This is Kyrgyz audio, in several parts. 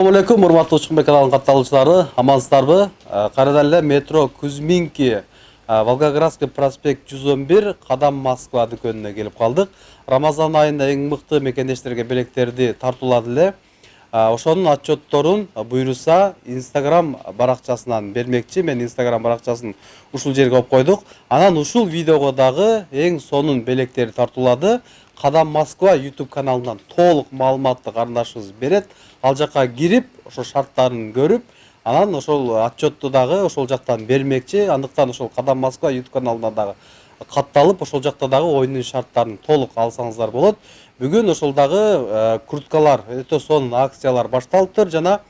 Assalamu алейкум, урматтуу Учкунбек каналынын катталуучулары, амансыздарбы? Кайрадан эле метро Кузьминки, Волгоградский проспект 111, Кадам Москва дүкөнүнө келип калдык. Рамазан айында эң мыкты мекендештерге белектерди тартуулады эле. Ошонун отчетторун буйруса Instagram баракчасынан бермекчи. Мен Instagram баракчасын ушул жерге коюп койдук. Анан ушул видеого дагы эң сонун белектерди тартуулады. Кадам Москва YouTube каналынан толук маалыматты карындашыбыз берет. Ал жакка кирип, ошо шарттарын көрүп, анан ошол отчетту дагы ошол жактан бермекчи. Андыктан ошол Кадам Москва YouTube каналына дагы катталып, ошол жакта дагы оюндун шарттарын толук алсаңыздар болот. Бүгүн ошол дагы курткалар, өтө сонун акциялар башталыптыр жана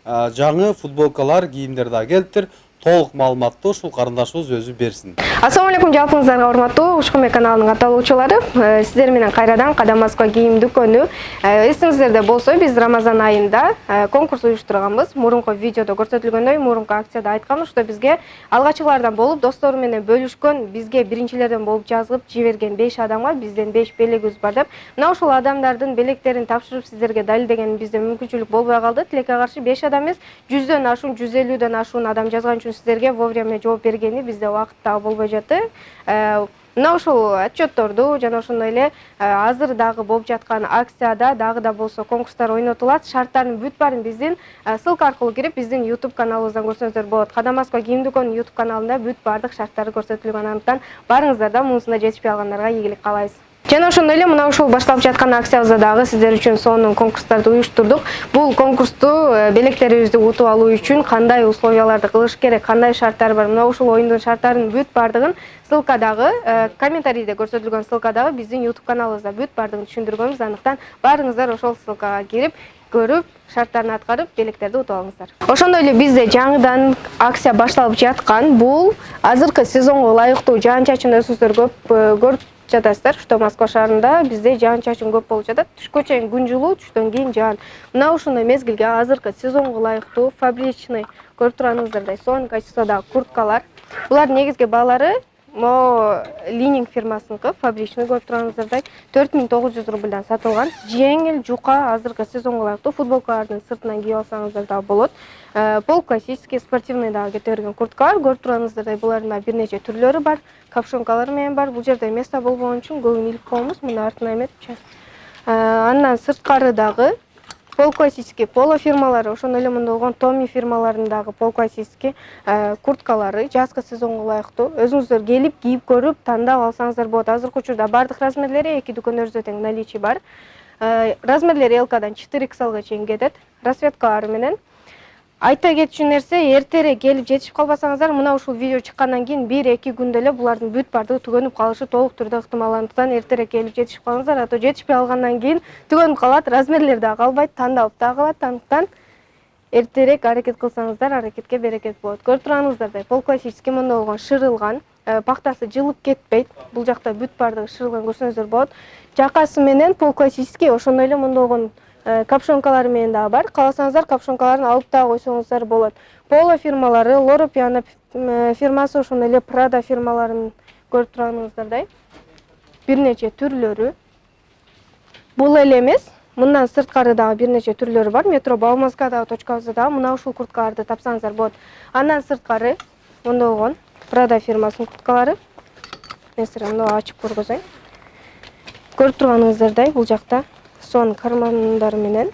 жаңы футболкалар, кийимдер дагы келиптир. Толук маалыматты ушул карындашыбыз өзү берсин. Ассаламу алейкум жалпыңыздарга урматтуу Учкунбек каналынын катталуучулары. Сиздер менен кайрадан Кадам Москва кийим дүкөнү. Эсиңиздерде болсо, биз Рамазан айында конкурс уюштурганбыз. Мурунку видеодо көрсөтүлгөндөй, мурунку акцияда айтканбыз, что бизге алгачкылардан болуп, достору менен бөлүшкөн, бизге биринчилерден болуп жазылып жиберген 5 адамга бизден 5 белегибиз бар деп. Мына ушул адамдардын белектерин тапшырып сиздерге далилдеген бизде мүмкүнчүлүк болбой калды. Тилекке каршы 5 адам эмес, 100дөн ашуун, 150дөн ашуун адам жазган сиздерге вовремя жооп бергени бизде убакыт дагы болбой жатты. Мына ушул отчетторду жана ошондой эле азыр дагы болуп жаткан акцияда дагы да болсо конкурстар ойнотулат. Шарттардын бүт баарын биздин ссылка аркылуу кирип биздин YouTube каналыбыздан көрсөңүздөр болот. Кадам Москва кийим дүкөнүнүн YouTube каналында бүт баардык шарттары көрсөтүлгөн. Андыктан барыңыздар да муусунда жетишпей калгандарга ийгилик каалайбыз. Жана ошондой эле мына ушул башталып жаткан акциябызда дагы сиздер үчүн сонун конкурстарды уюштурдук. Бул конкурсту белектерибизди утуп алуу үчүн кандай условияларды кылыш керек, кандай шарттар бар, мына ушул оюндун шарттарынын бүт баардыгын ссылкадагы, комментарийде көрсөтүлгөн ссылкадагы биздин YouTube каналыбызда бүт баардыгын түшүндүргөнбүз. Андыктан барыңыздар ошол ссылкага кирип, көрүп, шарттарын аткарып, белектерди утуп алыңыздар. Ошондой эле бизде жаңыдан акция башталып жаткан. Бул азыркы сезонго ылайыктуу жаан-чачын өзүңүздөр көп көрүп жатасыздар, что Москва шаарында бизде жаан-чачын көп болуп жатат. Түшкө чейин күн жылуу, түштөн кийин жаан. Мына ушундай мезгилге азыркы сезонго ылайыктуу фабричный көрүп турганыңыздардай сонун качестводагы курткалар. Булардын негизги баалары Мо Лининг фирмасыныкы, фабричный көрүп турганыңыздардай 4900 рубльдан сатылган. Жеңил, жука, азыркы сезонго ылайыктуу футболкалардын сыртынан кийип алсаңыздар да болот. Пол классический, спортивный дагы кете берген курткалар көрүп турганыңыздардай булардын бир нече түрлөрү бар. Капшонкалар менен бар. Бул жерде место болбогон үчүн көбүн илип коебуз. Мына артына эметчи. Андан сырткары дагы пол классический поло фирмалары, ошондой эле мында болгон Томи фирмаларындагы пол классический курткалары жазгы сезонго ылайыктуу. Өзүңүздөр келип, кийип көрүп, тандап алсаңыздар болот. Азыркы учурда бардык размерлери эки дүкөндөрүбүздө тең наличий бар. Размерлери L-дан 4XL-га чейин кетет. Расцветкалары менен. Айта кетчү нерсе, эртерээк келип жетишип калбасаңыздар, мына ушул видео чыккандан кийин 1-2 күндө эле булардын бүт баардыгы түгөнүп калышы толук түрдө ыктымал. Андыктан эртерээк келип жетишип калыңыздар, а то жетишпей калгандан кийин түгөнүп калат, размерлер да калбайт, тандалып да калат. Андыктан эртерээк аракет кылсаңыздар, аракетке берекет болот. Көрүп турганыңыздардай, пол классический мында болгон шырылган, пактасы жылып кетпейт. Бул жакта бүт баардыгы шырылган көрсөңүздөр болот. Жакасы менен пол классический, ошондой эле мында болгон капшонкалары менен дагы бар. Кааласаңыздар, капшонкаларын алып дагы койсоңуздар болот. Поло фирмалары, Лоро Пиано фирмасы, ошондой эле Prada фирмаларын көрүп турганыңыздардай бир нече түрлөрү. Бул эле эмес, мындан сырткары дагы бир нече түрлөрү бар. Метро Бауманскадагы точкабызда дагы мына ушул курткаларды тапсаңыздар болот. Андан сырткары мында болгон Prada фирмасынын курткалары. Мен сиздерге мына ачып көргөзөйүн. Көрүп турганыңыздардай, бул жакта сон кармандары менен,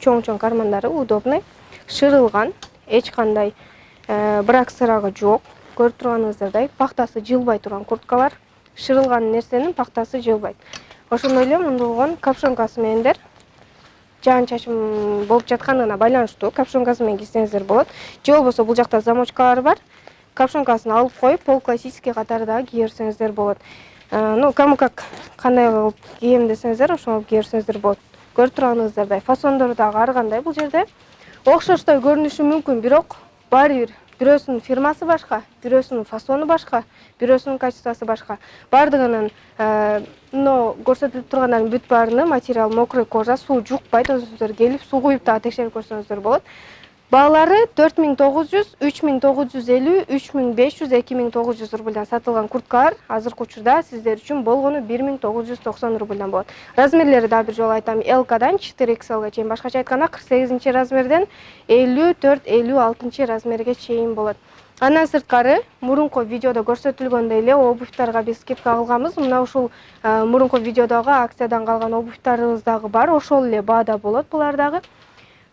чоң-чоң кармандары удобный, шырылган, эч кандай брак сырагы жок. Көрүп турганыңыздардай, пактасы жылбай турган курткалар, шырылган нерсенин пактасы жылбайт. Ошондой эле мында болгон капшонкасы менендер жаан-чачын болуп жатканына байланыштуу капшонкасы менен кийсеңиздер болот. Же болбосо бул жакта замочкалары бар. Капшонкасын алып коюп, пол классический катары дагы кие берсеңиздер болот. Ну, кому как кандай кылып кием десеңиздер, ошону кие берсеңиздер болот. Көрүп турганыңыздардай, фасондору дагы ар кандай бул жерде. Окшоштой көрүнүшү мүмкүн, бирок баары бир бирөөсүнүн фирмасы башка, бирөөсүнүн фасону башка, бирөөсүнүн качествосу башка. Бардыгынын мына көрсөтүлүп тургандардын бүт баарынын материал мокрый кожа, суу жукпайт. Өзүңүздөр келип, суу куюп дагы текшерип көрсөңүздөр болот. Баалары 4900, 3950, 3500, 2900 рубльдан сатылган курткалар азыркы учурда сиздер үчүн болгону 1990 рубльдан болот. Размерлери да бир жолу айтам, LКдан 4XLга чейин, башкача айтканда 48-размерден 54-56 размерге чейин болот. Андан сырткары мурунку видеодо көрсөтүлгөндөй эле обувьтарга биз скидка кылганбыз. Мына ушул мурунку видеодогу акциядан калган обувьтарыбыз дагы бар, ошол эле баада болот булар дагы.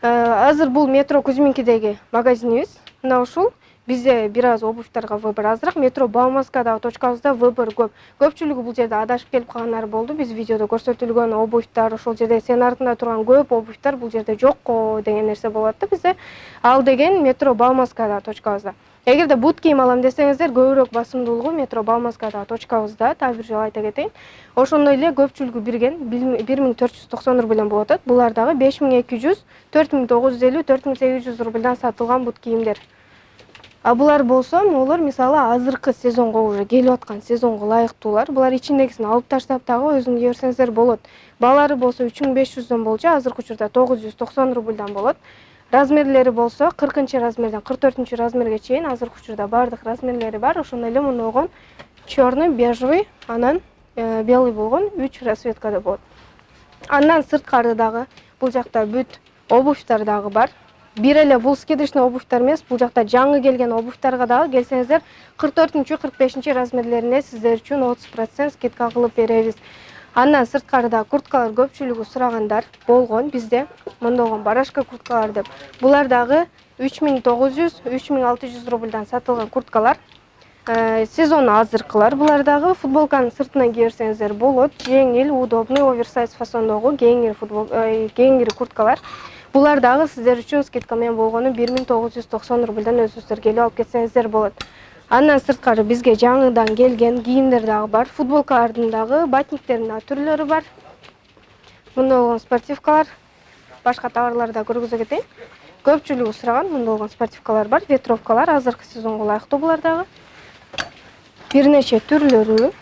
Азыр бул метро Кузьминкидеги магазинибиз. Мына ушул бизде бир аз обувьтарга выбор азыраак. Метро Бауманскадагы точкабызда выбор көп. Көпчүлүгү бул жерде адашып келип калгандар болду. Биз видеодо көрсөтүлгөн обувьтар, ошол жерде сен артында турган көп обувьтар бул жерде жокко деген нерсе болот да бизде. Ал деген метро Бауманскадагы точкабызда. Эгерде бут кийим алам десеңиздер, көбүрөөк басымдуулугу метро Бауманскадагы точкабызда, так бир жолу айта кетейин. Ошондой эле көпчүлүгү бирген 1490 рубльдан болот. Булар дагы 5200, 4950, 4800 рубльдан сатылган бут кийимдер. А булар болсо, могулар мисалы азыркы сезонго уже келип аткан сезонго ылайыктуулар. Булар ичиндегисин алып таштап дагы өзүң кие берсеңиздер болот. Баалары болсо 3500дөн болчу, азыркы учурда 990 рубльдан болот. Размерлери болсо 40-размерден 44-размерге чейин азыркы учурда бардык размерлери бар. Ошондой эле муну чёрный, бежевый, анан белый болгон 3 расцветкада болот. Андан сырткары дагы бул жакта бүт обувьтар дагы бар. Бир эле бул скидочный обувьтар эмес, бул жакта жаңы келген обувьтарга дагы келсеңиздер 44-45 размерлерине сиздер үчүн 30% скидка кылып беребиз. Андан сырткары да курткалар көпчүлүгү сурагандар болгон бизде. Мондогон барашка курткалар деп. Булар дагы 3900, 3600 рубльдан сатылган курткалар. Сезон азыркылар булар дагы. Футболканын сыртынан кие берсеңиздер болот. Жеңил, удобный, оверсайз фасондогу кеңири курткалар. Булар дагы сиздер үчүн скидка менен болгону 1990 рубльдан өзүңүздөр келип алып кетсеңиздер болот. Андан сырткары бизге жаңыдан келген кийимдер дагы бар. Футболкалардын дагы, батниктердин түрлөрү бар. Мында болгон спортивкалар, башка товарларды да көргөзө кетейин. Көпчүлүгү сураган мында болгон спортивкалар бар, ветровкалар азыркы сезонго ылайыктуу булар дагы. Бир нече түрлөрү.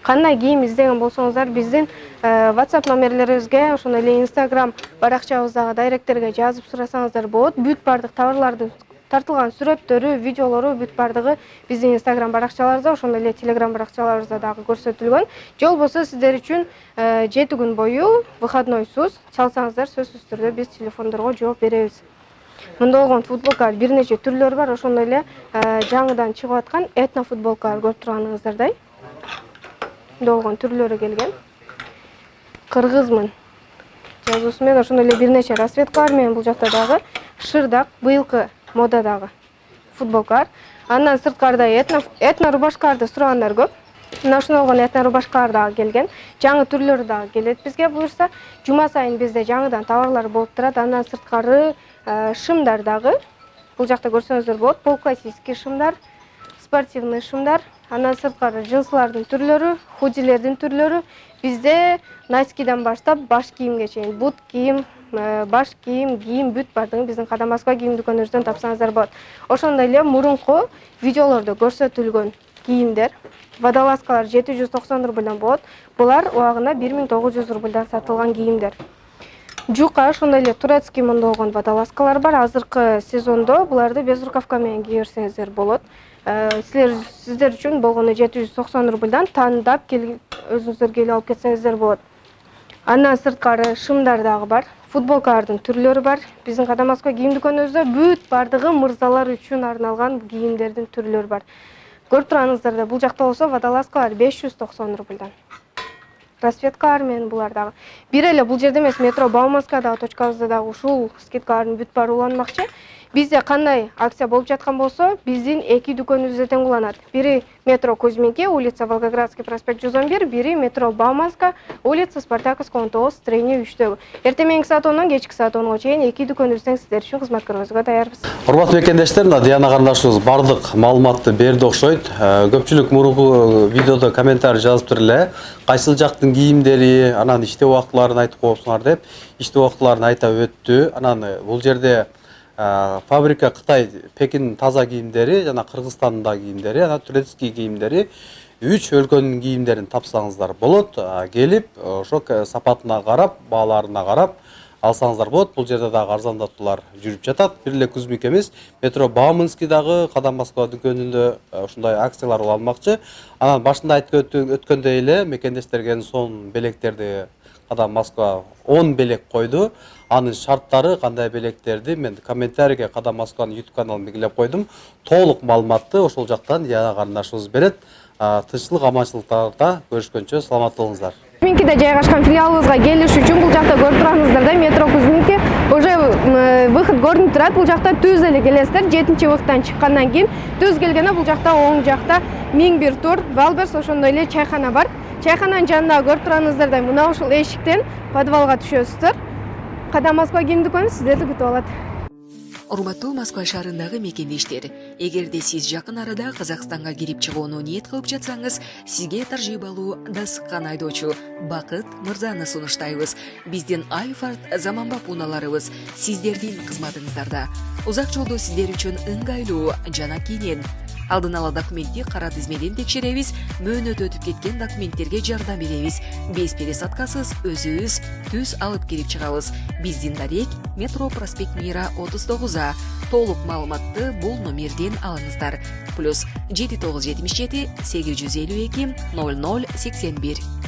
Кандай кийим издеген болсоңуздар, биздин WhatsApp номерлерибизге, ошондой эле Instagram баракчабыздагы дайректтерге жазып сурасаңыздар болот. Бүт бардык товарлардын тартылган сүрөттөрү, видеолору бүт бардыгы биздин Instagram баракчаларыбызда, ошондой эле Telegram баракчаларыбызда дагы көрсөтүлгөн. Жол болсо сиздер үчүн 7 күн бою выходнойсуз чалсаңыздар, сөзсүз түрдө биз телефондорго жооп беребиз. Мында болгон футболкалар бир нече түрлөрү бар, ошондой эле жаңыдан чыгып аткан этно футболкалар көрүп турганыңыздардай. Мында болгон түрлөрү келген. Кыргызмын жазуусу менен, ошондой эле бир нече расцветкалар менен бул жакта дагы шырдак, быйылкы модадагы футболкалар. Андан сырткарда этно рубашкаларды сурагандар көп. Мына ушундай болгон этно рубашкалар дагы келген. Жаңы түрлөрү дагы келет бизге буюрса. Жума сайын бизде жаңыдан товарлар болуп турат. Андан сырткары шымдар дагы. Бул жакта көрсөңүздөр болот. Полклассический шымдар, спортивный шымдар. Андан сырткары джинсылардын түрлөрү, худилердин түрлөрү. Бизде носкидан баштап баш кийимге чейин, бут кийим, баш кийим бүт бардыгын биздин Кадам Москва кийим дүкөнүбүздөн тапсаңыздар болот. Ошондой эле мурунку видеолордо көрсөтүлгөн кийимдер, водолазкалар 790 рубльдан болот. Булар убагына 1900 рубльдан сатылган кийимдер. Жука, ошондой эле турецкий мында болгон водолазкалар бар. Азыркы сезондо буларды без рукавка менен кие берсеңиздер болот. Сиздер үчүн болгону 790 рубльдан тандап өзүңүздөр келип алып кетсеңиздер болот. Андан сырткары шымдар дагы бар. Футболкалардын түрлөрү бар. Биздин Кадам Москва кийим дүкөнүбүздө бүт бардыгы мырзалар үчүн арналган кийимдердин түрлөрү бар. Көрүп турганыңыздарда бул жакта болсо водолазкалар 590 рубльдан. Расцветкалар менен булар дагы. Бир эле бул жерде эмес, метро Бауманскадагы точкабызда дагы ушул скидкалардын бүт баары уланмакчы. Бизде кандай акция болуп жаткан болсо, биздин эки дүкөнүбүздө тең уланат. Бири метро Кузьминки, улица Волгоградский проспект 111, бири метро Бауманска, улица Спартаковская 19, строение 3-төгү. Эртең мененки саат 10-дон кечки саат 10-го чейин эки дүкөнүбүз тең сиздер үчүн кызмат көргөзүүгө даярбыз. Урматтуу мекендештер, Диана карындашыбыз бардык маалыматты берди окшойт. Көпчүлүк мурунку видеодо комментарий жазыптыр эле. Кайсыл жактын кийимдери, анан иштөө убактыларын айтып коопсуңар деп, иштөө убактыларын айта өттү. Анан бул жерде фабрика Кытай Пекин таза кийимдери жана Кыргызстандагы кийимдери, анан турецкий кийимдери 3 өлкөнүн кийимдерин тапсаңыздар болот. Келип, ошо сапатына карап, бааларына карап, алсаңыздар болот. Бул жерде дагы арзандатуулар жүрүп жатат. Бир эле Кузьминки эмес, метро Бауманский дагы Кадам Москва дүкөнүндө ушундай акциялар алмакчы. Анан башында айтып өткөндөй эле мекендештерге сон белектерди Кадам Москва 10 белек койду. Анын шарттары кандай белектерди мен комментарийге Кадам Москванын YouTube каналын белгилеп койдум. Толук маалыматты ошол жактан Диана карындашыбыз берет. Тынччылык, аманчылыктарда көрүшкөнчө саламат болуңуздар. Кузьминкиде жайгашкан филиалыбызга келиш үчүн бул жакта көрүп турасыздар да, метро Кузьминки уже выход көрүнүп турат. Бул жакта түз эле келесиздер. 7-выхтан чыккандан кийин түз келгенде бул жакта оң жакта 1001 тур, Валберс, ошондой эле чайхана бар. Чайхананын жанында көрүп турасыздар, мына ушул эшиктен подвалга түшөсүздөр. Кадам Москва кийим дүкөнү сиздерди күтүп алат. Урматтуу Москва шаарындагы мекендештер, эгерде сиз жакын арада Казакстанга кирип чыгууну ниет кылып жатсаңыз, сизге таржибалуу дасыккан айдоочу Бакыт Мырзаны сунуштайбыз. Биздин Альфард заманбап унааларыбыз сиздердин кызматыңыздарда. Узак жолдо сиздер үчүн ыңгайлуу жана кийинен. Алдын ала документти кара тизмеден текшеребиз, мөөнөт өтүп кеткен документтерге жардам беребиз. Без пересадкасыз өзүбүз түз алып кирип чыгабыз. Биздин дарек метро проспект Мира 39А. Толук маалыматты бул номерден алыңыздар. +7977 852 0081.